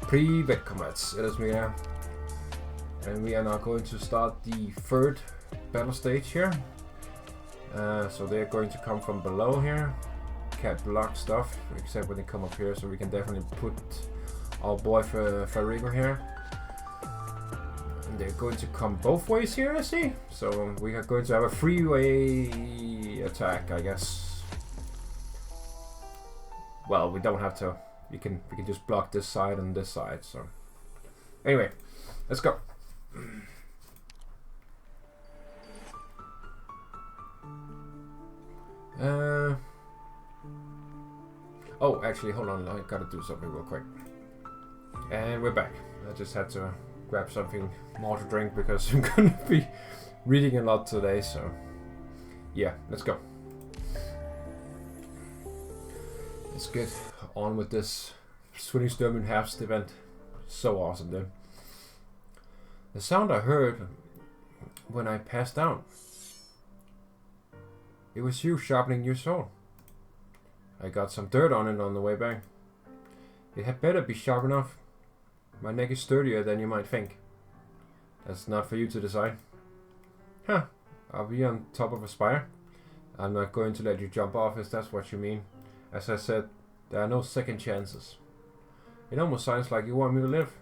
Privet comrades, it is Micha, and we are now going to start the third battle stage here. So they're going to come from below here, can't block stuff except when they come up here, so we can definitely put our boy Federico here. And they're going to come both ways here, I see. So we are going to have a three-way attack, I guess. Well, we don't have to. We can just block this side and this side. So anyway, let's go. Oh, actually, hold on. I gotta do something real quick. And we're back. I just had to grab something more to drink because I'm gonna be reading a lot today. So yeah, let's go. Let's get on with this Zwillingstürme and Herbst event. So awesome, dude. The sound I heard when I passed down. It was you sharpening your sword. I got some dirt on it on the way back. It had better be sharp enough. My neck is sturdier than you might think. That's not for you to decide. Huh, are we on top of a spire? I'm not going to let you jump off if that's what you mean. As I said, there are no second chances. It almost sounds like you want me to live.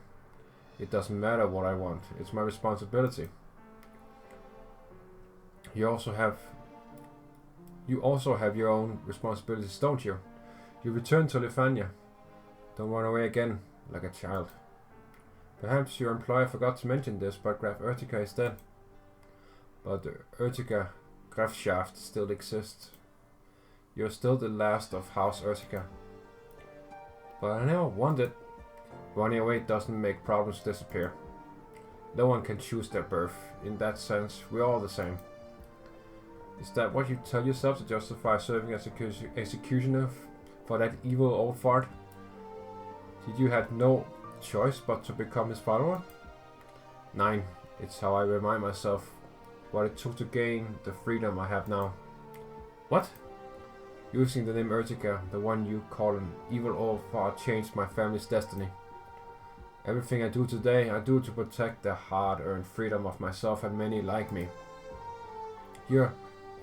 It doesn't matter what I want. It's my responsibility. You also have your own responsibilities, don't you? You return to Lithuania. Don't run away again, like a child. Perhaps your employer forgot to mention this, but Graf Arturia is dead. But the Arturia Grafschaft still exists. You're still the last of House Arturia. But I never wanted. Running away doesn't make problems disappear. No one can choose their birth. In that sense, we're all the same. Is that what you tell yourself to justify serving as executioner for that evil old fart? Did you have no choice but to become his follower? 9. It's how I remind myself what it took to gain the freedom I have now. What? Using the name Arturia, the one you call an evil old fart, changed my family's destiny. Everything I do today, I do to protect the hard-earned freedom of myself and many like me. You're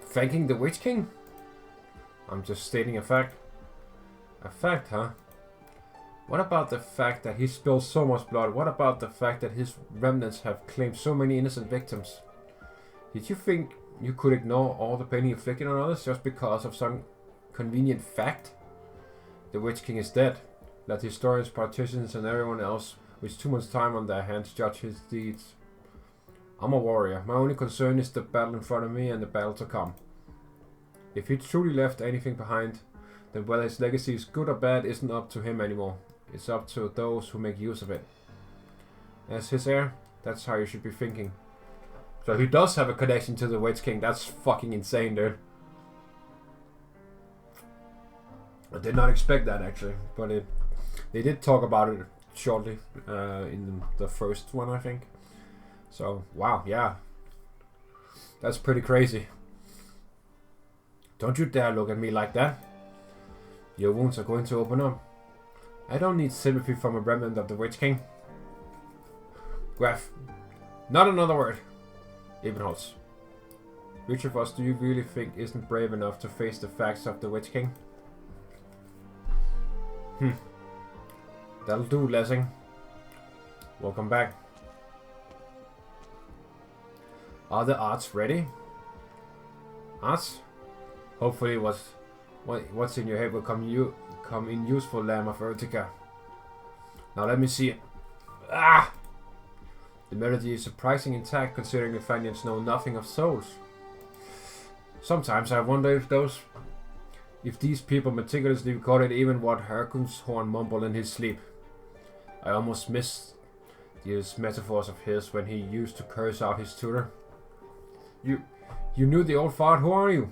thanking the Witch King? I'm just stating a fact. A fact, huh? What about the fact that he spilled so much blood? What about the fact that his remnants have claimed so many innocent victims? Did you think you could ignore all the pain he inflicted on others just because of some convenient fact? The Witch King is dead. Let historians, politicians, and everyone else with too much time on their hands judge his deeds. I'm a warrior. My only concern is the battle in front of me and the battle to come. If he truly left anything behind, then whether his legacy is good or bad isn't up to him anymore. It's up to those who make use of it. As his heir, that's how you should be thinking. So he does have a connection to the Witch King. That's fucking insane, dude. I did not expect that, actually, but they did talk about it shortly in the first one, I think. So, wow, yeah. That's pretty crazy. Don't you dare look at me like that. Your wounds are going to open up. I don't need sympathy from a remnant of the Witch King. Graf. Not another word. Ebenholz. Which of us do you really think isn't brave enough to face the facts of the Witch King? That'll do, Lessing. Welcome back. Are the arts ready? Arts? Hopefully what's in your head will come in useful, Lamb of Arturia. Now let me see it. Ah! The melody is surprisingly intact considering the Lithuanians know nothing of souls. Sometimes I wonder if these people meticulously recorded even what Herkunshorn mumbled in his sleep. I almost missed these metaphors of his when he used to curse out his tutor. You knew the old fart? Who are you?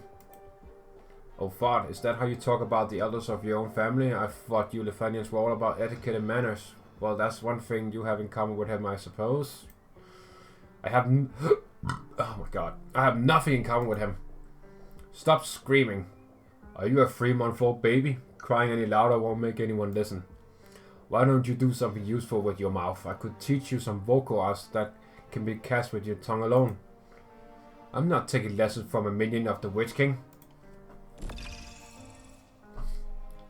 Oh, fart, is that how you talk about the elders of your own family? I thought you Lithuanians were all about etiquette and manners. Well, that's one thing you have in common with him, I suppose. oh my god. I have nothing in common with him. Stop screaming. Are you a 3-month-old baby? Crying any louder won't make anyone listen. Why don't you do something useful with your mouth? I could teach you some vocal arts that can be cast with your tongue alone. I'm not taking lessons from a minion of the Witch King.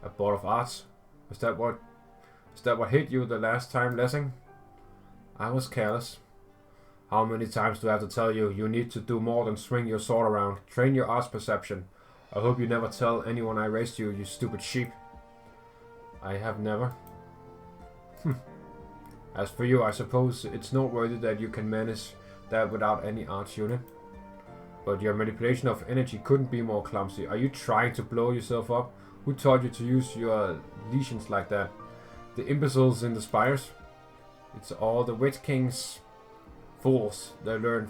A board of arts? Is that what hit you the last time, Lessing? I was careless. How many times do I have to tell you? You need to do more than swing your sword around. Train your arts perception. I hope you never tell anyone I raised you, you stupid sheep. I have never. As for you, I suppose it's noteworthy that you can manage that without any arts unit. But your manipulation of energy couldn't be more clumsy. Are you trying to blow yourself up? Who taught you to use your lesions like that? The imbeciles in the spires? It's all the Witch King's fools. They learned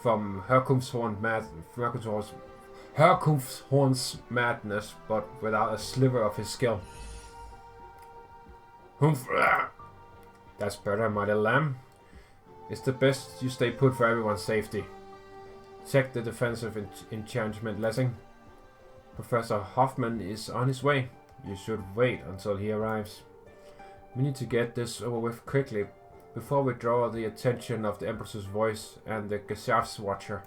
from Herkumshorn's madness, but without a sliver of his skill. Humph! That's better, my little lamb. It's the best you stay put for everyone's safety. Check the defensive enchantment, Lessing. Professor Hoffman is on his way. You should wait until he arrives. We need to get this over with quickly, before we draw the attention of the Empress's voice and the Geschäftswatcher.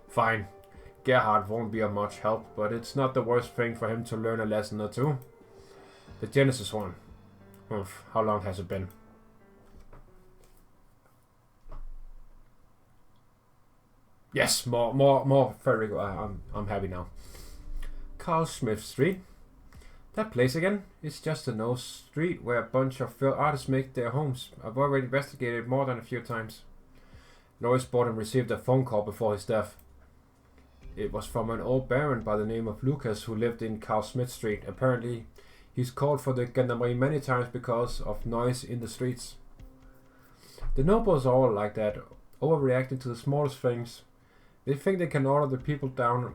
Fine. Gerhard won't be of much help, but it's not the worst thing for him to learn a lesson or two. The Genesis one. Oof, how long has it been? Yes, more Federico. I'm happy now. Carl Smith Street. That place again? It's just a nose street where a bunch of artists make their homes. I've already investigated more than a few times. Lois Borden received a phone call before his death. It was from an old baron by the name of Lucas who lived in Carl Smith Street. Apparently, he's called for the gendarmerie many times because of noise in the streets. The nobles are all like that, overreacting to the smallest things. They think they can order the people down...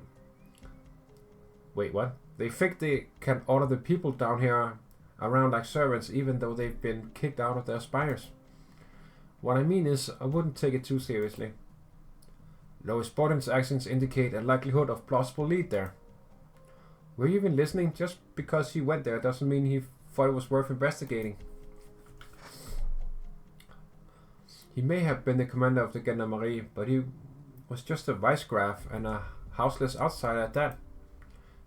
Wait, what? They think they can order the people down here around like servants even though they've been kicked out of their spires. What I mean is, I wouldn't take it too seriously. Lois Borden's actions indicate a likelihood of plausible lead there. Were you even listening? Just because he went there doesn't mean he thought it was worth investigating. He may have been the commander of the gendarmerie, but he was just a vice-graf and a houseless outsider at that.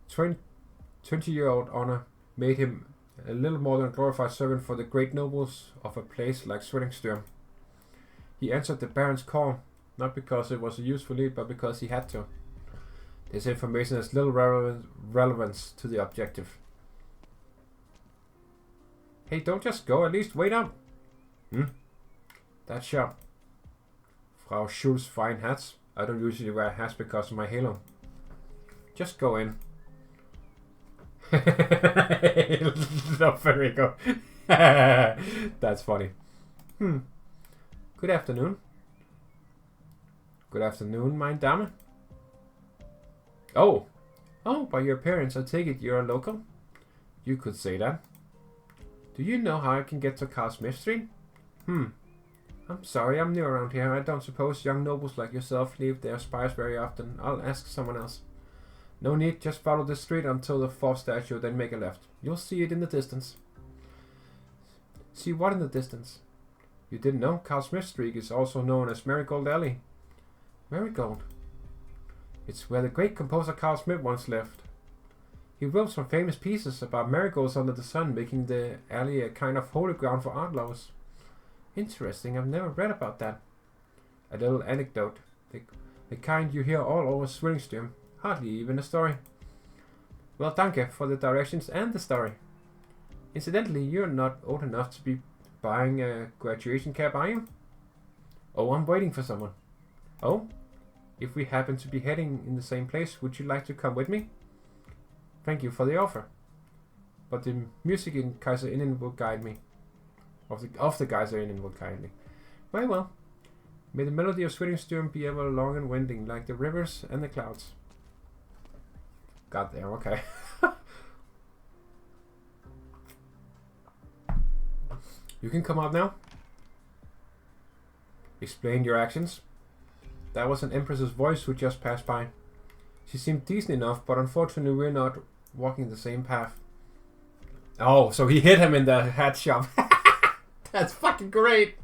20-year-old honor made him a little more than a glorified servant for the great nobles of a place like Zwillingstürme. He answered the Baron's call, not because it was a useful lead, but because he had to. This information has little relevance to the objective. Hey, don't just go, at least wait up. That shop. Frau Schul's fine hats. I don't usually wear hats because of my halo. Just go in. No, Federico. That's funny. Good afternoon. Good afternoon, mein Dame. Oh, by your appearance, I take it you're a local? You could say that. Do you know how I can get to Carl Smith Street? I'm sorry, I'm new around here. I don't suppose young nobles like yourself leave their spires very often. I'll ask someone else. No need, just follow the street until the fourth statue, then make a left. You'll see it in the distance. See what in the distance? You didn't know? Carl Smith Street is also known as Marigold Alley. Marigold? It's where the great composer Carl Smith once lived. He wrote some famous pieces about marigolds under the sun, making the alley a kind of holy ground for art lovers. Interesting, I've never read about that. A little anecdote. The kind you hear all over Zwillingstürme. Hardly even a story. Well, danke for the directions and the story. Incidentally, you're not old enough to be buying a graduation cap, are you? Oh, I'm waiting for someone. Oh? If we happen to be heading in the same place, would you like to come with me? Thank you for the offer. But the music in Kaiserinnen will guide me. Of the Kaiserinnen will guide me. Very well. May the melody of Zwillingstürme be ever long and winding, like the rivers and the clouds. Got there, okay. You can come out now. Explain your actions. That was an Empress's voice who just passed by. She seemed decent enough, but unfortunately we're not walking the same path. Oh, so he hit him in the hat shop. That's fucking great.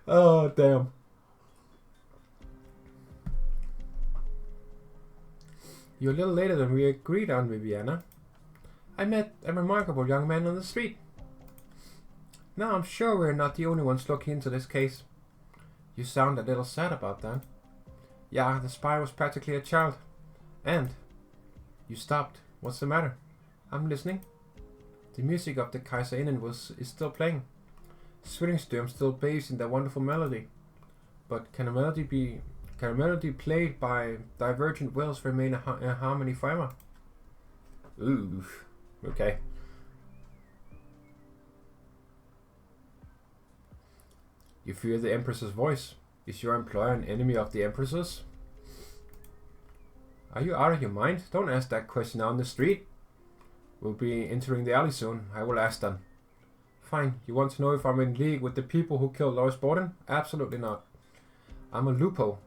Oh, damn. You're a little later than we agreed on, Viviana. I met a remarkable young man on the street. Now I'm sure we're not the only ones looking into this case. You sound a little sad about that. Yeah, the spy was practically a child. And you stopped. What's the matter? I'm listening. The music of the Kaiserinnen is still playing. Zwillingstürme still bathes in that wonderful melody. But can a melody played by divergent wills remain a harmony forever? Ooh, okay. You fear the Empress's voice. Is your employer an enemy of the Empress's? Are you out of your mind? Don't ask that question on the street. We'll be entering the alley soon. I will ask them. Fine. You want to know if I'm in league with the people who killed Lois Borden? Absolutely not. I'm a lupo,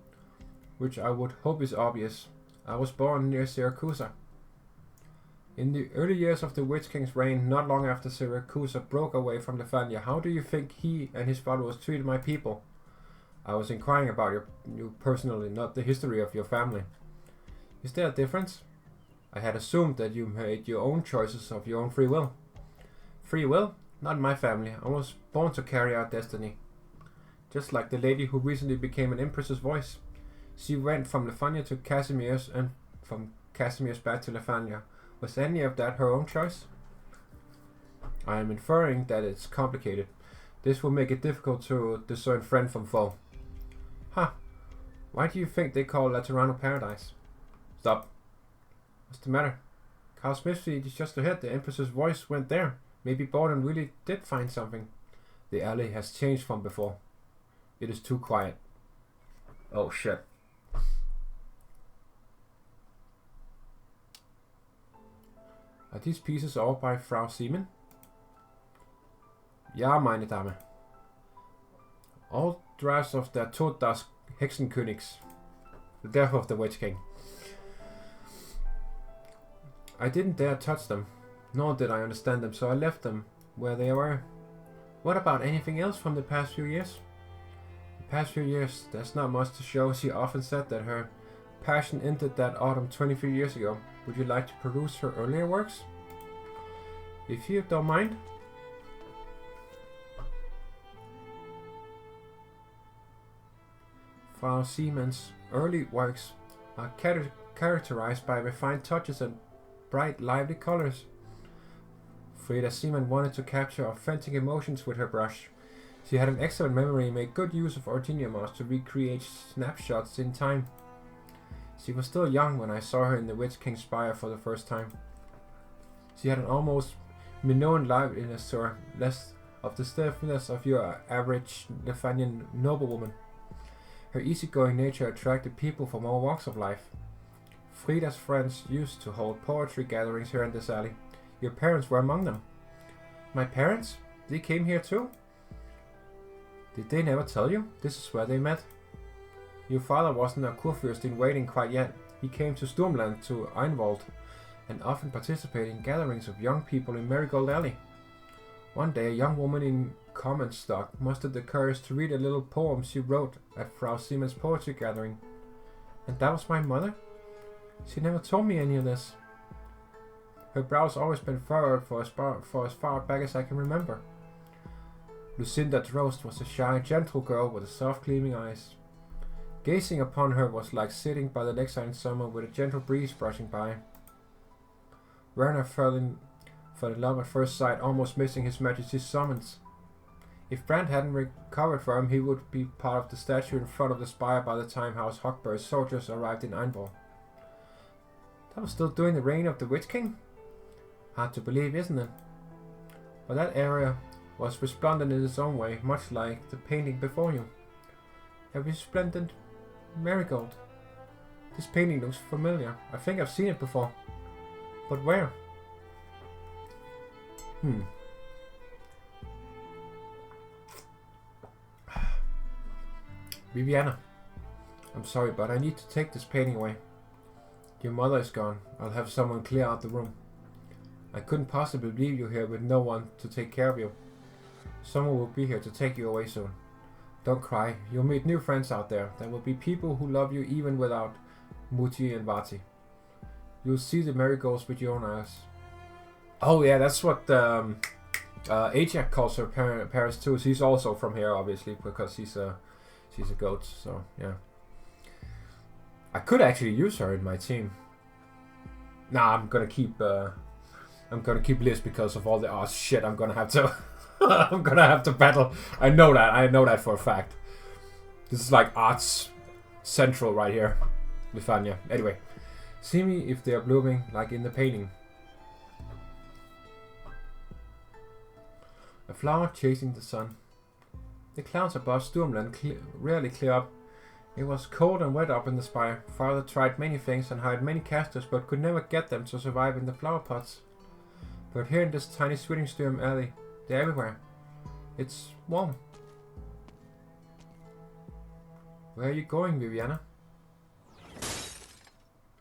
which I would hope is obvious. I was born near Syracusa. In the early years of the Witch King's reign, not long after Syracusa broke away from Lefania, how do you think he and his followers treated my people? I was inquiring about you personally, not the history of your family. Is there a difference? I had assumed that you made your own choices of your own free will. Free will? Not in my family. I was born to carry out destiny. Just like the lady who recently became an Empress's voice. She went from Lefania to Casimir's and from Casimir's back to Lefania. Was any of that her own choice? I am inferring that it's complicated. This will make it difficult to discern friend from foe. Huh. Why do you think they call Laterano paradise? Stop. What's the matter? Carl Smith Street is just ahead. The Empress's voice went there. Maybe Borden really did find something. The alley has changed from before. It is too quiet. Oh shit. Are these pieces all by Frau Siemen? Ja, meine Dame. All drafts of der Tod des Hexenkönigs. The death of the Witch King. I didn't dare touch them, nor did I understand them, so I left them where they were. What about anything else from the past few years? The past few years, there's not much to show. She often said that her passion ended that autumn 23 years ago. Would you like to peruse her earlier works? If you don't mind. Frau Siemens' early works are characterized by refined touches and bright, lively colors. Frida Siemen wanted to capture authentic emotions with her brush. She had an excellent memory and made good use of Arturia masks to recreate snapshots in time. She was still young when I saw her in the Witch King's Spire for the first time. She had an almost Minoan liveliness to her, less of the stiffness of your average Lefanian noblewoman. Her easygoing nature attracted people from all walks of life. Frida's friends used to hold poetry gatherings here in this alley. Your parents were among them. My parents? They came here too? Did they never tell you? This is where they met. Your father wasn't a Kurfürst in waiting quite yet. He came to Sturmland, to Ebenholz, and often participated in gatherings of young people in Marigold Alley. One day a young woman in common stock mustered the courage to read a little poem she wrote at Frau Siemens' poetry gathering. And that was my mother? She never told me any of this. Her brow's always been furrowed for as far back as I can remember. Lucinda Drost was a shy, gentle girl with soft, gleaming eyes. Gazing upon her was like sitting by the lakeside in summer with a gentle breeze brushing by. Werner fell in love at first sight, almost missing His Majesty's summons. If Brandt hadn't recovered from him, he would be part of the statue in front of the spire by the time House Hochberg's soldiers arrived in Ebenholz. That was still during the reign of the Witch King? Hard to believe, isn't it? But that area was resplendent in its own way, much like the painting before you. A resplendent marigold. This painting looks familiar. I think I've seen it before. But where? Viviana, I'm sorry, but I need to take this painting away. Your mother is gone. I'll have someone clear out the room. I couldn't possibly leave you here with no one to take care of you. Someone will be here to take you away soon. Don't cry. You'll meet new friends out there. There will be people who love you even without Muti and Vati. You'll see the marigolds with your own eyes. Oh yeah, that's what Ajax calls her Paris too. She's also from here, obviously, because she's a goat. So yeah, I could actually use her in my team. Nah, I'm gonna keep Liz because of all the shit I'm gonna have to I'm gonna have to battle. I know that for a fact. This is like arts central right here, Lefania. Anyway, see me if they are blooming like in the painting. A flower chasing the sun. The clouds above Sturmland rarely clear up. It was cold and wet up in the spire. Father tried many things and hired many casters, but could never get them to survive in the flower pots. But here in this tiny Zwillingstürme alley, they're everywhere. It's warm. Where are you going, Viviana?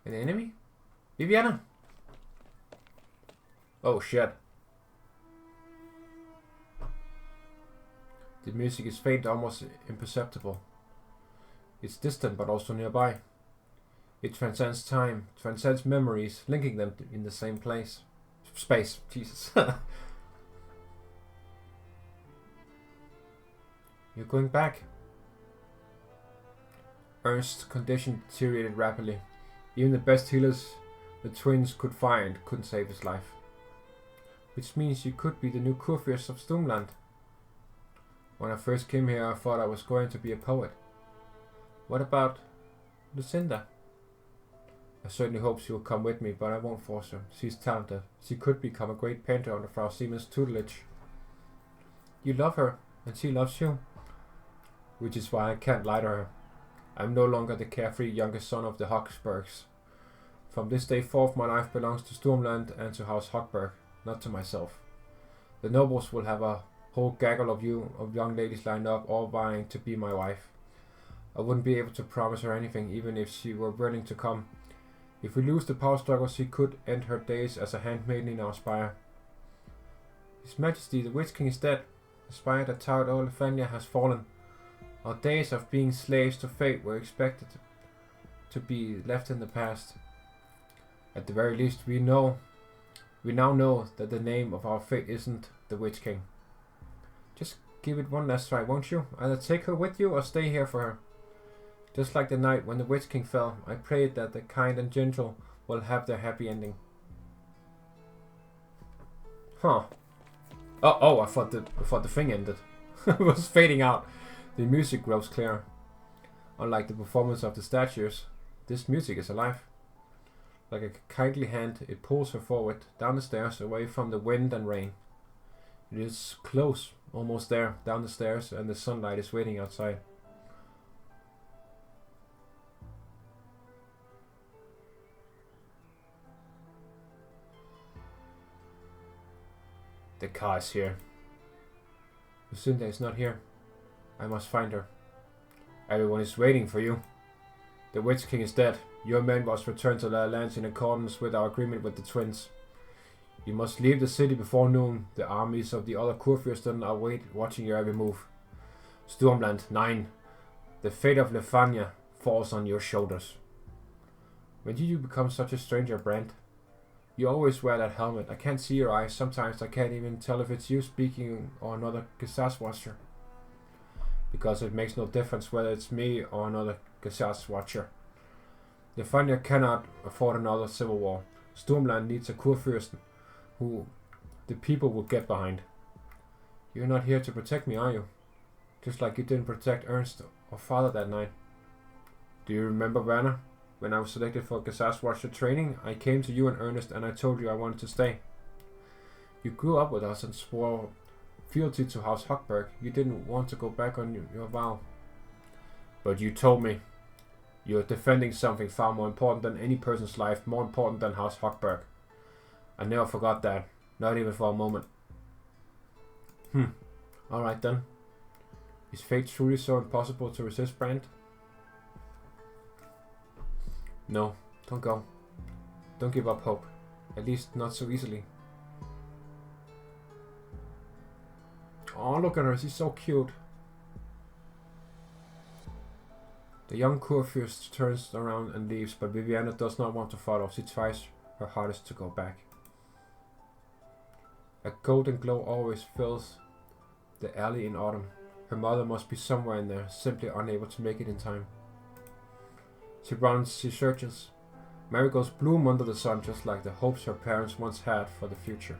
An enemy? Viviana! Oh shit. The music is faint, almost imperceptible. It's distant, but also nearby. It transcends time, transcends memories, linking them in the same place. Space. Jesus. You're going back. Ernst's condition deteriorated rapidly. Even the best healers the twins could find couldn't save his life. Which means you could be the new Kurfürst of Sturmland. When I first came here, I thought I was going to be a poet. What about Lucinda? I certainly hope she will come with me, but I won't force her. She's talented. She could become a great painter under Frau Siemens' tutelage. You love her, and she loves you. Which is why I can't lie to her. I'm no longer the carefree youngest son of the Hochbergs. From this day forth, my life belongs to Sturmland and to House Hochberg, not to myself. The nobles will have a whole gaggle of young ladies lined up, all vying to be my wife. I wouldn't be able to promise her anything, even if she were willing to come. If we lose the power struggle, she could end her days as a handmaiden in our spire. His Majesty, the Witch King is dead. The spire that towered over Lefania has fallen. Our days of being slaves to fate were expected to be left in the past. At the very least, we now know that the name of our fate isn't the Witch King. Just give it one last try, won't you? Either take her with you or stay here for her. Just like the night when the Witch King fell, I prayed that the kind and gentle will have their happy ending. Huh. Oh, I thought the thing ended. It was fading out. The music grows clearer. Unlike the performance of the statues, this music is alive. Like a kindly hand, it pulls her forward, down the stairs, away from the wind and rain. It is close, almost there, down the stairs, and the sunlight is waiting outside. The car is here. Lucinda is not here. I must find her. Everyone is waiting for you. The Witch King is dead. Your men must return to their lands in accordance with our agreement with the twins. You must leave the city before noon. The armies of the other Kurfürsten are watching your every move. Sturmland 9. The fate of Lefania falls on your shoulders. When did you become such a stranger, Brand? You always wear that helmet. I can't see your eyes. Sometimes I can't even tell if it's you speaking or another Gesas Watcher. Because it makes no difference whether it's me or another Gesas Watcher. Lefania cannot afford another civil war. Sturmland needs a Kurfürsten who the people will get behind. You're not here to protect me, are you? Just like you didn't protect Ernst or Father that night. Do you remember, Werner? When I was selected for Gesas Watcher training, I came to you in earnest and I told you I wanted to stay. You grew up with us and swore fealty to House Hochberg. You didn't want to go back on your vow. But you told me you're defending something far more important than any person's life, more important than House Hochberg. I never forgot that, not even for a moment. Alright then. Is fate truly so impossible to resist, Brand? No, don't go. Don't give up hope. At least not so easily. Oh, look at her. She's so cute. The young Kurfürst turns around and leaves, but Viviana does not want to follow. She tries her hardest to go back. A golden glow always fills the alley in autumn. Her mother must be somewhere in there, simply unable to make it in time. She runs, she searches. Marigolds bloom under the sun just like the hopes her parents once had for the future.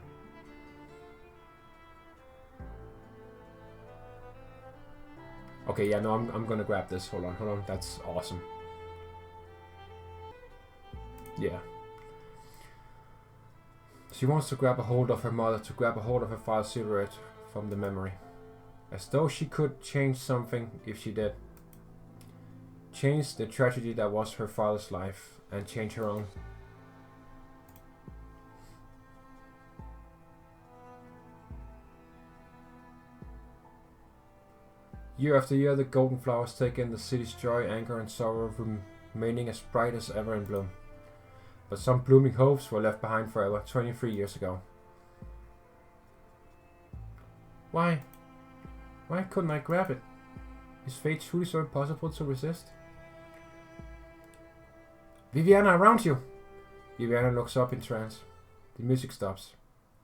Okay, yeah, no, I'm gonna grab this. Hold on. That's awesome. Yeah. She wants to grab a hold of her mother, to grab a hold of her father's silhouette from the memory. As though she could change something if she did. Change the tragedy that was her father's life, and change her own. Year after year, the golden flowers take in the city's joy, anger, and sorrow, remaining as bright as ever in bloom. But some blooming hopes were left behind forever, 23 years ago. Why? Why couldn't I grab it? Is fate truly so impossible to resist? Viviana, around you! Viviana looks up in trance. The music stops.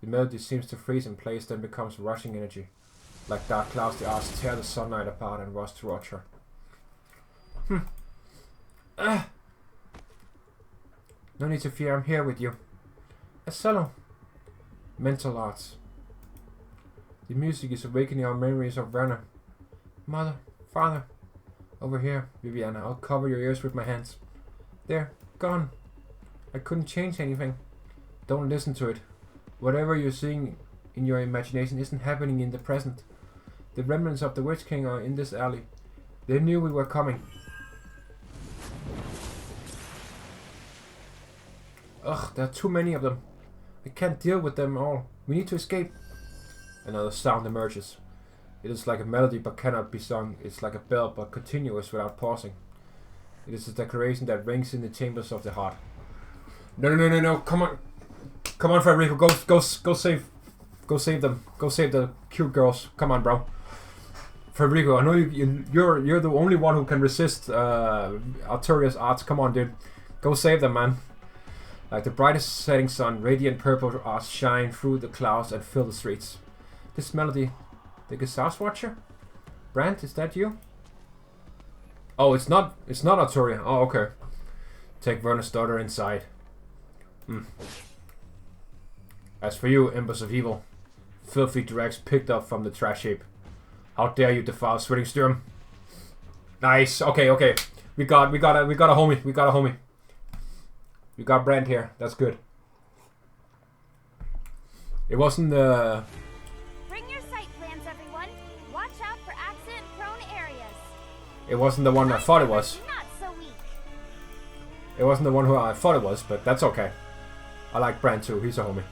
The melody seems to freeze in place, then becomes rushing energy. Like dark clouds, the arcs tear the sunlight apart and rush towards her. No need to fear, I'm here with you. A cello. Mental arts. The music is awakening our memories of Werner. Mother, father. Over here, Viviana. I'll cover your ears with my hands. There, gone. I couldn't change anything. Don't listen to it. Whatever you're seeing in your imagination isn't happening in the present. The remnants of the Witch King are in this alley. They knew we were coming. Ugh, there are too many of them. I can't deal with them all. We need to escape. Another sound emerges. It is like a melody but cannot be sung. It's like a bell but continuous without pausing. It is a declaration that rings in the chambers of the heart. No. Come on, Federico. Go save them. Go save the cute girls. Come on, bro. Federico, I know you're the only one who can resist Arturia's arts. Come on, dude. Go save them, man. Like the brightest setting sun, radiant purple arcs shine through the clouds and fill the streets. This melody, the Gesaus Watcher? Brand, is that you? Oh, it's not Arturia. Oh, okay. Take Werner's daughter inside. As for you, Embers of Evil, filthy dregs picked up from the trash heap. How dare you defile Zwillingstürme? Nice. Okay. We got a homie. We got Brand here. That's good. It wasn't the. Bring your sight plans, everyone. Watch out for accident-prone areas. It wasn't the one I thought it was. Not so weak. It wasn't the one who I thought it was, but that's okay. I like Brand too. He's a homie.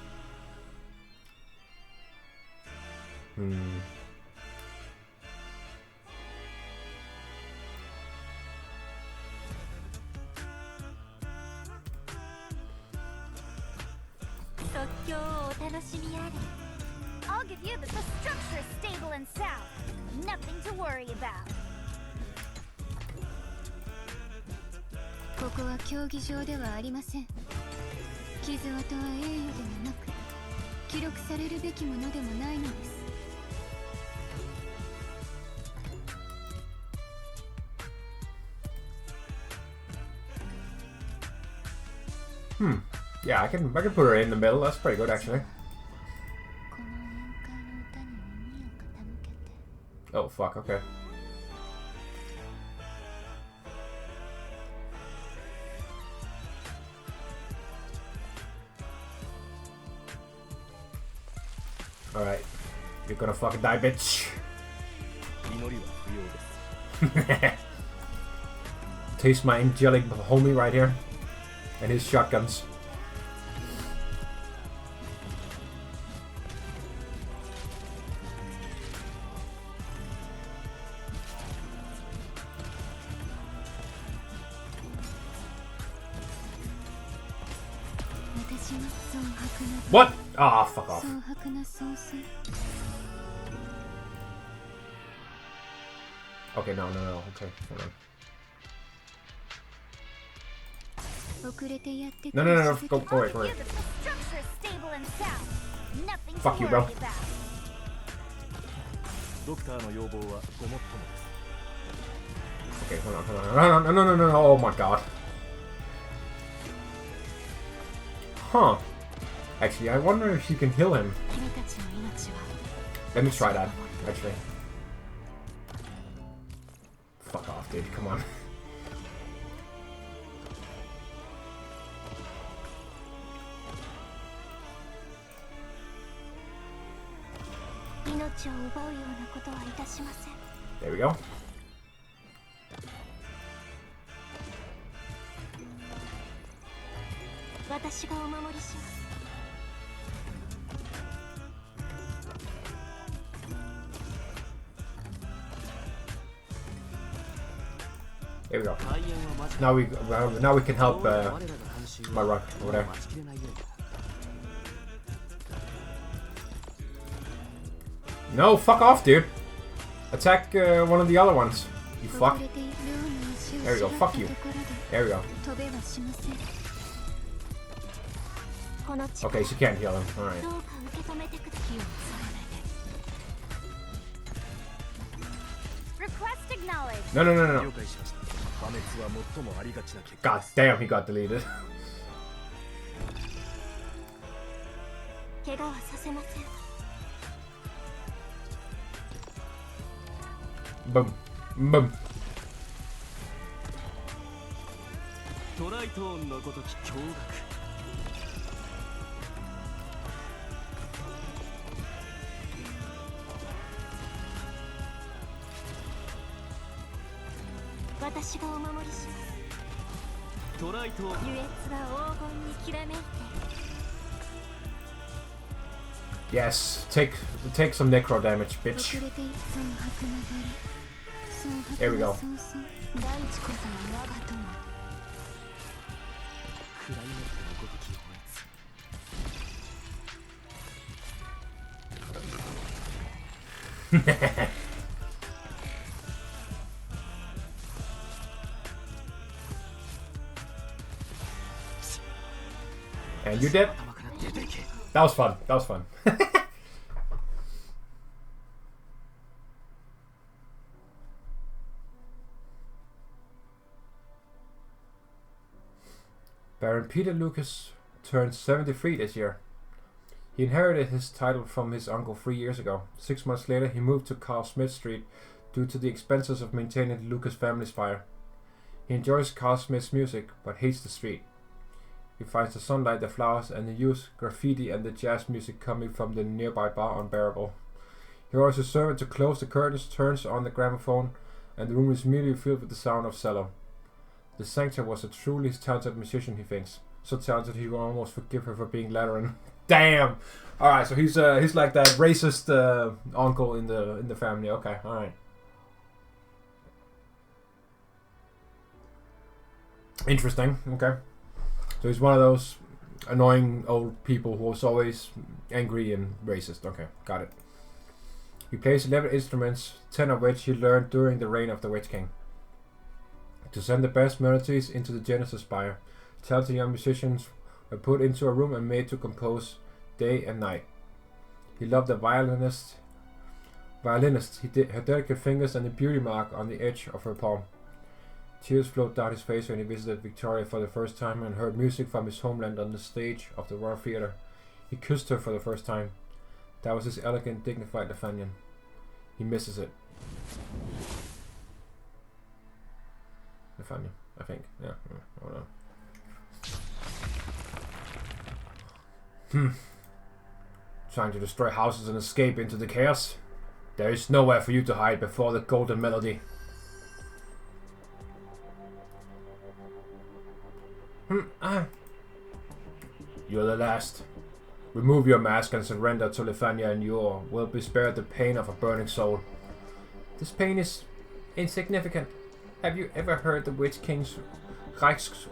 I'll give you the structure stable and sound. Nothing to worry about. ここは競技場ではありません。傷跡は栄誉でもなく、記録されるべきものでもないのです。Yeah, I can put her in the middle. That's pretty good, actually. Oh fuck. Okay. All right. You're gonna fucking die, bitch. Taste my angelic homie right here. And his shotguns. What? Ah, fuck off. Okay, no. Okay, hold on. No. Go away. Fuck you, bro. Okay, hold on. No. Oh my god. Huh. Actually, I wonder if you can heal him. Let me try that, actually. Fuck off, dude. Come on. There we go. There we go. Now we can help my rock over there. No, fuck off, dude. Attack one of the other ones. You fuck. There we go. Fuck you. There we go. Okay, she can't heal him. Alright. Request acknowledged. No. God damn, he got deleted. Boom. Boom. Yes, take some necro damage, bitch. There we go. And you did? That was fun. That was fun. Baron Peter Lucas turned 73 this year. He inherited his title from his uncle 3 years ago. 6 months later, he moved to Carl Smith Street due to the expenses of maintaining the Lucas family's fire. He enjoys Carl Smith's music, but hates the street. He finds the sunlight, the flowers, and the youth, graffiti, and the jazz music coming from the nearby bar unbearable. He orders a servant to close the curtains, turns on the gramophone, and the room is immediately filled with the sound of cello. The Sanctor was a truly talented musician, he thinks. So talented he will almost forgive her for being Lateran. Damn! Alright, so he's like that racist uncle in the family. Okay, alright. Interesting, okay. So he's one of those annoying old people who was always angry and racist. Okay, got it. He plays 11 instruments, 10 of which he learned during the reign of the Witch King. To send the best melodies into the Genesis Spire, talented young musicians were put into a room and made to compose day and night. He loved the violinist. Her delicate fingers and the beauty mark on the edge of her palm. Tears flowed down his face when he visited Victoria for the first time and heard music from his homeland on the stage of the Royal Theatre. He kissed her for the first time. That was his elegant, dignified Lefanian. He misses it. Lefania, I think. Yeah, hold on. Trying to destroy houses and escape into the chaos? There is nowhere for you to hide before the golden melody. You're the last. Remove your mask and surrender to Lefania, and you will be spared the pain of a burning soul. This pain is insignificant. Have you ever heard the Witch King's Orchestra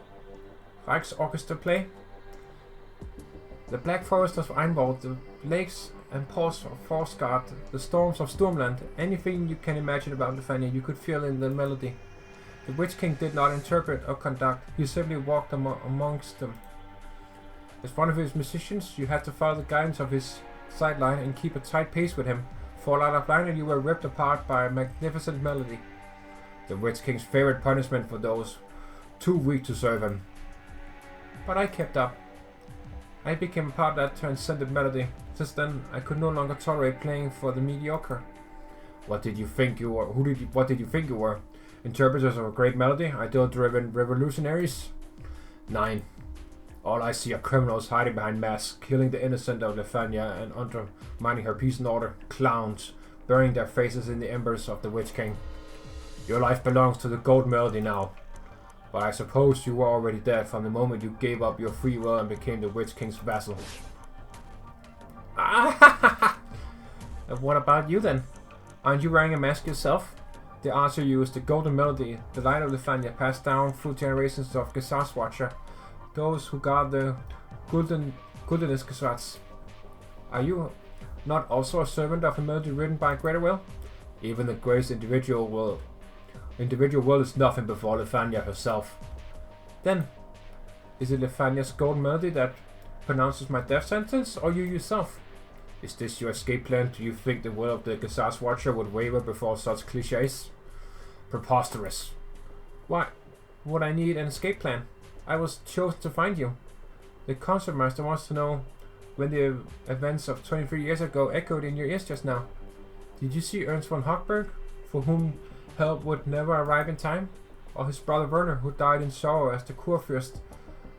play? The Black Forest of Einwald, the lakes and force guard the storms of Stormland. Anything you can imagine about Lefania, you could feel in the melody. The Witch King did not interpret or conduct, he simply walked amongst them. As one of his musicians, you had to follow the guidance of his sideline and keep a tight pace with him. Fall out of line and you were ripped apart by a magnificent melody. The Witch King's favorite punishment for those too weak to serve him. But I kept up. I became a part of that transcendent melody. Since then, I could no longer tolerate playing for the mediocre. What did you think you were? What did you think you were? Interpreters of a great melody? Ideal-driven revolutionaries? 9. All I see are criminals hiding behind masks, killing the innocent of Lefania and undermining her peace and order. Clowns, burying their faces in the embers of the Witch King. Your life belongs to the gold melody now. But I suppose you were already dead from the moment you gave up your free will and became the Witch King's vassal. And what about you then? Aren't you wearing a mask yourself? The answer used the golden melody, the light of Lefania, passed down through generations of Gesars Watcher, those who guard the Guldenist Gesars. Are you not also a servant of a melody written by a greater will? Even the greatest individual will is nothing before Lefania herself. Then, is it Lefania's golden melody that pronounces my death sentence, or you yourself? Is this your escape plan? Do you think the will of the Gesars Watcher would waver before such cliches? Preposterous. Why would I need an escape plan? I was chosen to find you. The Concertmaster wants to know when the events of 23 years ago echoed in your ears just now. Did you see Ernst von Hochberg, for whom help would never arrive in time? Or his brother Werner, who died in sorrow as the Kurfürst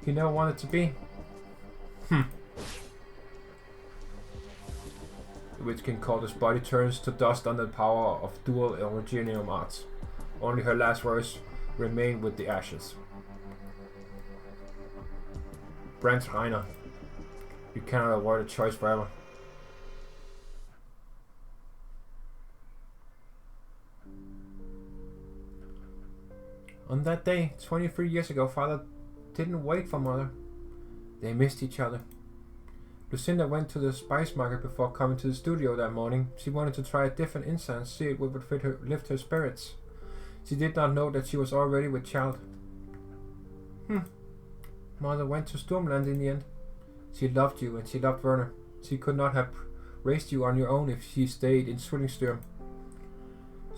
he never wanted to be? The Witch King called his body turns to dust under the power of dual Originium arts. Only her last words remained with the ashes. Brent Reiner, you cannot avoid a choice forever. On that day, 23 years ago, Father didn't wait for Mother. They missed each other. Lucinda went to the spice market before coming to the studio that morning. She wanted to try a different incense, see if it would fit her, lift her spirits. She did not know that she was already with child. Mother went to Stormland in the end. She loved you and she loved Werner. She could not have raised you on your own if she stayed in Zwillingstürme.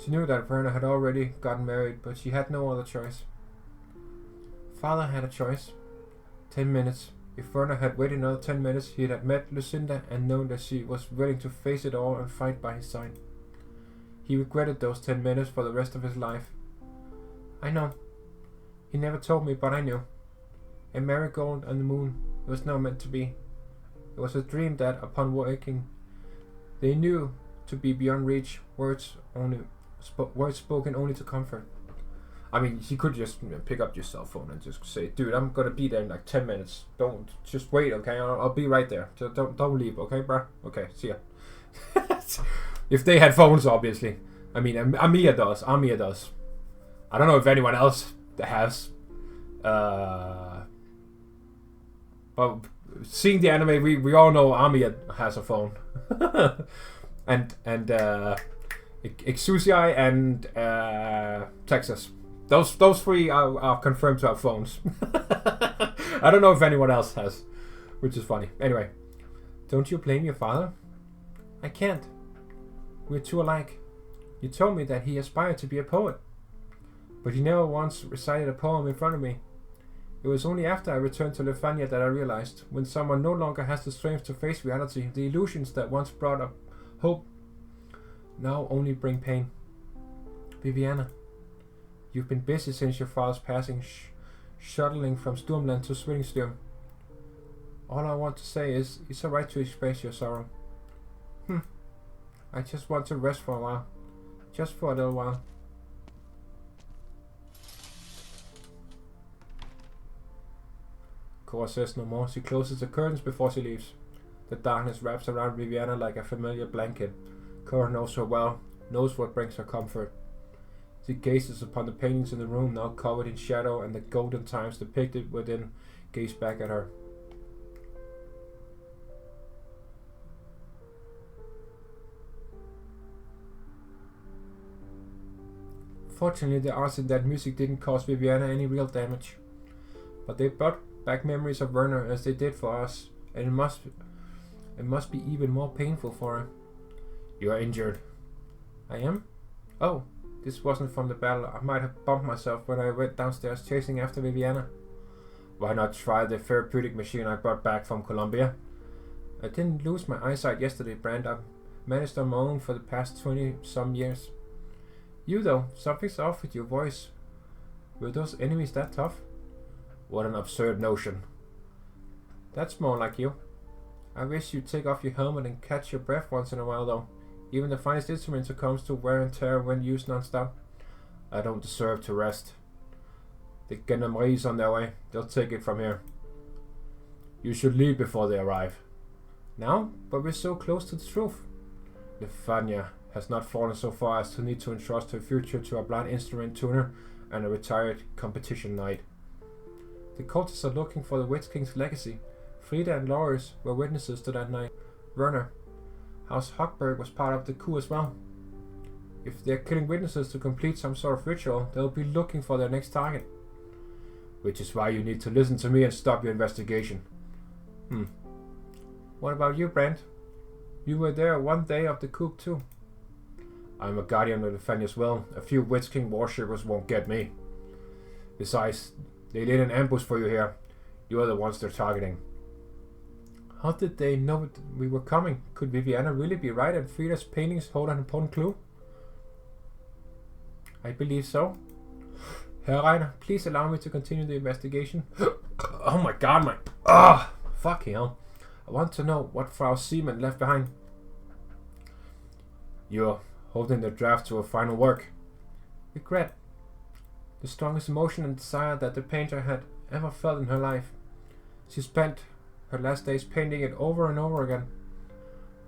She knew that Werner had already gotten married, but she had no other choice. Father had a choice. 10 minutes. If Werner had waited another 10 minutes, he'd have met Lucinda and known that she was willing to face it all and fight by his side. He regretted those 10 minutes for the rest of his life. I know. He never told me, but I knew. A marigold on the moon. It was not meant to be. It was a dream that, upon waking, they knew to be beyond reach. Words spoken only to comfort. I mean, you could just pick up your cell phone and just say, "Dude, I'm gonna be there in like 10 minutes. Don't just wait, okay? I'll be right there. Just don't leave, okay, bruh? Okay, see ya." If they had phones, obviously. I mean, Amiya does. I don't know if anyone else has. But seeing the anime, we all know Amiya has a phone. and Exusiai and Texas. Those three are confirmed to have phones. I don't know if anyone else has, which is funny. Anyway, don't you blame your father? I can't. We're too alike. You told me that he aspired to be a poet, but he never once recited a poem in front of me. It was only after I returned to Lefania that I realized, when someone no longer has the strength to face reality, the illusions that once brought up hope now only bring pain. Viviana, you've been busy since your father's passing, shuttling from Stormland to Zwillingstürme. All I want to say is, it's alright to express your sorrow. I just want to rest for a while. Just for a little while. Cora says no more. She closes the curtains before she leaves. The darkness wraps around Viviana like a familiar blanket. Cora knows her well, knows what brings her comfort. She gazes upon the paintings in the room, now covered in shadow, and the golden times depicted within gaze back at her. Unfortunately, the arts in that music didn't cause Viviana any real damage. But they brought back memories of Werner as they did for us, and it must be even more painful for her. You are injured. I am? Oh, this wasn't from the battle. I might have bumped myself when I went downstairs chasing after Viviana. Why not try the therapeutic machine I brought back from Colombia? I didn't lose my eyesight yesterday, Brand. I've managed on my own for the past 20-some years. You though, something's off with your voice. Were those enemies that tough? What an absurd notion. That's more like you. I wish you'd take off your helmet and catch your breath once in a while though. Even the finest instrument succumbs to wear and tear when used non-stop. I don't deserve to rest. The Gendarmerie's on their way. They'll take it from here. You should leave before they arrive. Now? But we're so close to the truth. Lefania has not fallen so far as to need to entrust her future to a blind instrument tuner and a retired competition knight. The cultists are looking for the Witch King's legacy. Frida and Loris were witnesses to that night. Werner, House Hochberg was part of the coup as well. If they're killing witnesses to complete some sort of ritual, they'll be looking for their next target. Which is why you need to listen to me and stop your investigation. What about you, Brent? You were there one day of the coup too. I'm a guardian of the Fen as well. A few Witch King worshippers won't get me. Besides, they laid an ambush for you here. You are the ones they're targeting. How did they know we were coming? Could Viviana really be right and Frida's paintings hold an important clue? I believe so. Herr Reiner, please allow me to continue the investigation. Oh my god, fucking hell. I want to know what Frau Seaman left behind. You're holding the draft to a final work. Regret. The strongest emotion and desire that the painter had ever felt in her life. She spent her last days painting it over and over again.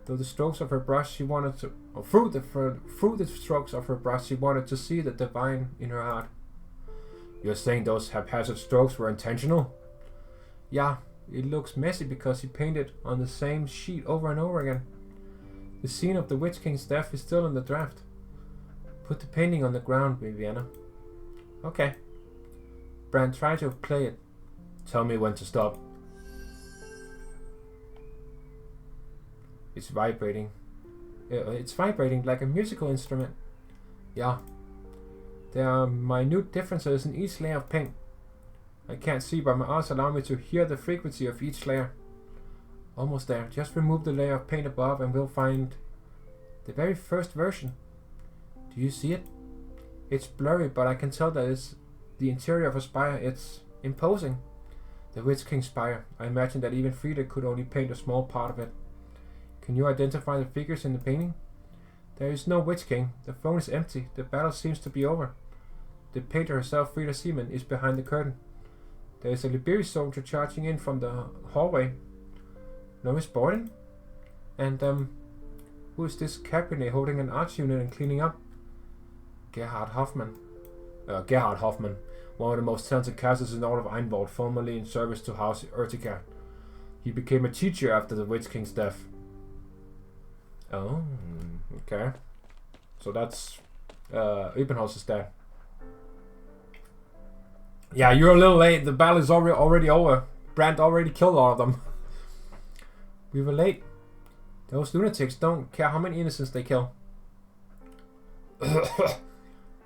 Through the strokes of her brush, she wanted to, through the strokes of her brush, she wanted to see the divine in her heart. You're saying those haphazard strokes were intentional? Yeah, it looks messy because he painted on the same sheet over and over again. The scene of the Witch King's death is still in the draft. Put the painting on the ground, Viviana. Okay. Brand, try to play it. Tell me when to stop. It's vibrating. It's vibrating like a musical instrument. Yeah. There are minute differences in each layer of paint. I can't see, but my eyes allow me to hear the frequency of each layer. Almost there. Just remove the layer of paint above and we'll find the very first version. Do you see it? It's blurry, but I can tell that it's the interior of a spire. It's imposing. The Witch King spire. I imagine that even Frida could only paint a small part of it. Can you identify the figures in the painting? There is no Witch King. The throne is empty. The battle seems to be over. The painter herself, Frida Seaman, is behind the curtain. There is a Liberi soldier charging in from the hallway. Lois Borden? And, who is this cabinet holding an arch unit and cleaning up? Gerhard Hoffman, one of the most talented casters in all of Einwald, formerly in service to House Urtica. He became a teacher after the Witch King's death. Oh, okay. So that's Ebenholz's dad. Yeah, you're a little late. The battle is already over. Brand already killed all of them. We were late. Those lunatics don't care how many innocents they kill.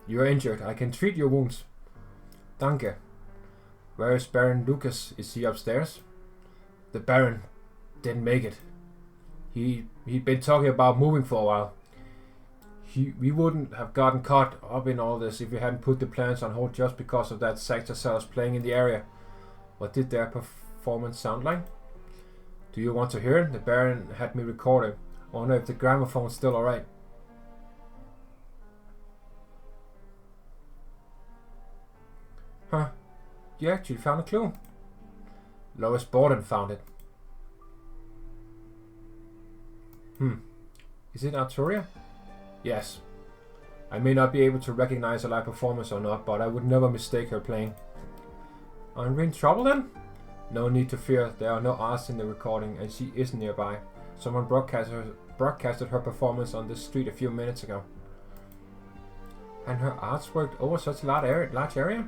You are injured. I can treat your wounds. Danke. Where is Baron Lucas? Is he upstairs? The Baron didn't make it. He'd been talking about moving for a while. We wouldn't have gotten caught up in all this if we hadn't put the plans on hold just because of that sector sellers playing in the area. What did their performance sound like? Do you want to hear it? The Baron had me record it. I wonder if the gramophone's still alright. Huh. You actually found a clue. Lois Borden found it. Is it Arturia? Yes. I may not be able to recognize a live performance or not, but I would never mistake her playing. Are we in trouble then? No need to fear, there are no artists in the recording and she isn't nearby. Someone broadcasted her performance on this street a few minutes ago. And her arts worked over such a large area?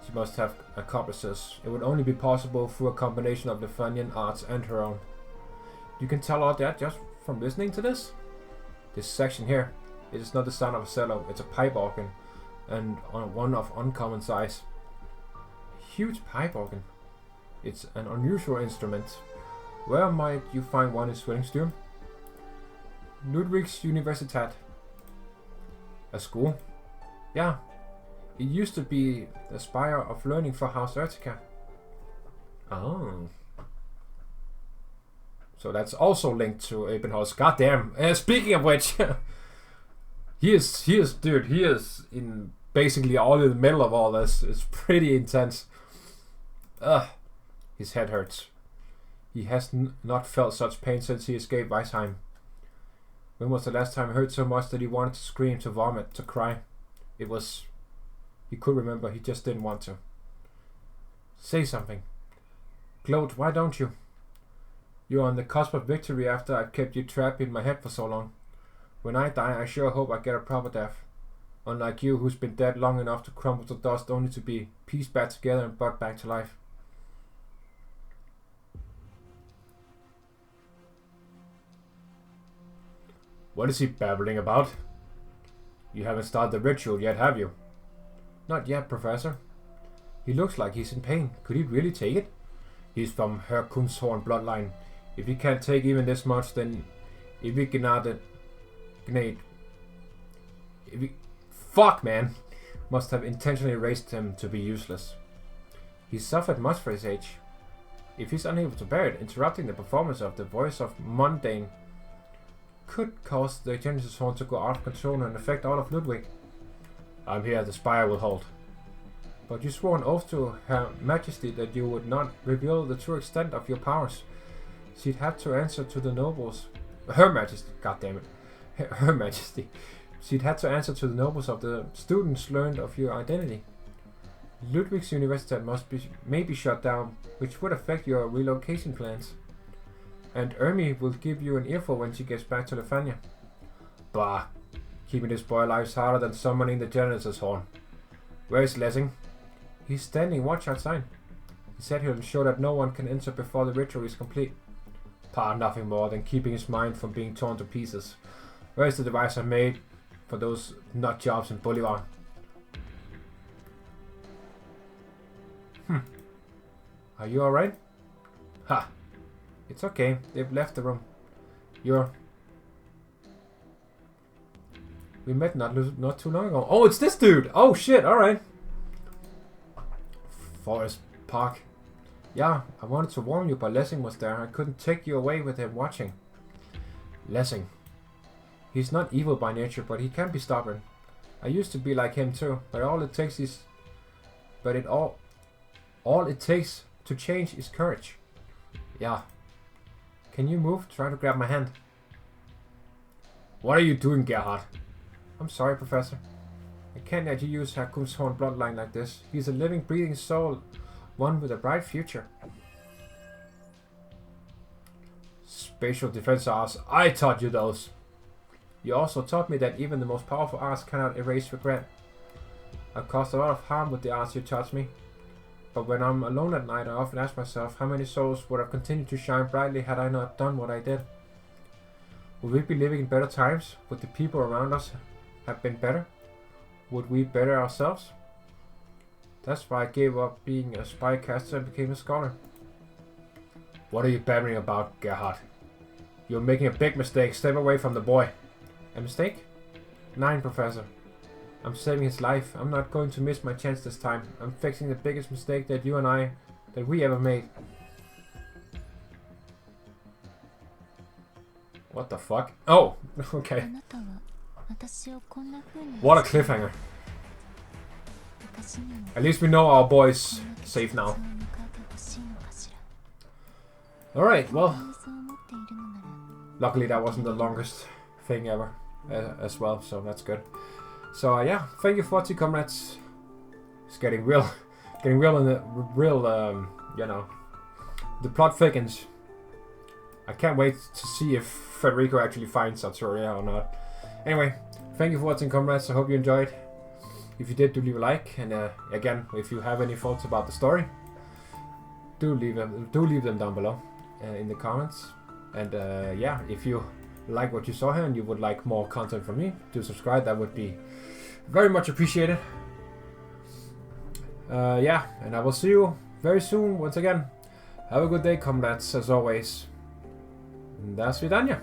She must have accomplices. It would only be possible through a combination of the Lithuanian arts and her own. You can tell all that just from listening to this? This section here, it is not the sound of a cello, it's a pipe organ, and one of uncommon size. A huge pipe organ. It's an unusual instrument. Where might you find one in Zwillingstürme? Ludwig's Universität. A school? Yeah. It used to be the spire of learning for House Arturia. Oh. So that's also linked to Ebenholz. Goddamn. Speaking of which, he is in basically all in the middle of all this. It's pretty intense. Ugh. His head hurts. He has not felt such pain since he escaped Weisheim. When was the last time he hurt so much that he wanted to scream, to vomit, to cry? It was... He could remember, he just didn't want to. Say something. Gloat, why don't you? You're on the cusp of victory after I've kept you trapped in my head for so long. When I die, I sure hope I get a proper death. Unlike you, who's been dead long enough to crumble to dust only to be pieced back together and brought back to life. What is he babbling about? You haven't started the ritual yet, have you? Not yet, Professor. He looks like he's in pain. Could he really take it? He's from Herkunshorn bloodline. If he can't take even this much, then fuck, man! Must have intentionally raised him to be useless. He's suffered much for his age. If he's unable to bear it, interrupting the performance of the voice of mundane could cause the Genesis horn to go out of control and affect all of Ludwig. I'm here, the spire will hold. But you swore an oath to Her Majesty that you would not reveal the true extent of your powers. She'd have to answer to the nobles. Her Majesty, goddammit. Her Majesty. She'd have to answer to the nobles of the students learned of your identity. Ludwig's University may be shut down, which would affect your relocation plans. And Ermi will give you an earful when she gets back to Lithuania. Bah, keeping this boy alive is harder than summoning the Genesis horn. Where's Lessing? He's standing watch outside. He said he'll ensure that no one can enter before the ritual is complete. Nothing more than keeping his mind from being torn to pieces. Where's the device I made for those nut jobs in Bolivar? Are you alright? Ha! It's okay, they've left the room. We met not too long ago. Oh, it's this dude! Oh shit, alright. Forest Park. Yeah, I wanted to warn you, but Lessing was there. I couldn't take you away with him watching. Lessing. He's not evil by nature, but he can be stubborn. I used to be like him too, but all it takes to change is courage. Yeah. Can you move? Try to grab my hand. What are you doing, Gerhard? I'm sorry, Professor. I can't let you use Herkunshorn bloodline like this. He's a living, breathing soul. One with a bright future. Spatial defense arts. I taught you those. You also taught me that even the most powerful arts cannot erase regret. I've caused a lot of harm with the arts you taught me. But when I'm alone at night, I often ask myself how many souls would have continued to shine brightly had I not done what I did. Would we be living in better times? Would the people around us have been better? Would we better ourselves? That's why I gave up being a spycaster and became a scholar. What are you babbling about, Gerhard? You're making a big mistake. Step away from the boy. A mistake? 9, Professor. I'm saving his life. I'm not going to miss my chance this time. I'm fixing the biggest mistake that we ever made. What the fuck? Oh, okay. What a cliffhanger. At least we know our boy's safe now. Alright, well. Luckily that wasn't the longest thing ever as well, so that's good. So yeah, thank you for watching, comrades. It's getting real in the you know, the plot thickens. I can't wait to see if Federico actually finds Arturia or not. Anyway, thank you for watching, comrades. I hope you enjoyed. If you did, do leave a like, and again, if you have any thoughts about the story, do leave them down below in the comments. And yeah, if you like what you saw here and you would like more content from me, do subscribe. That would be very much appreciated. Yeah, and I will see you very soon once again. Have a good day, comrades, as always. До свидания.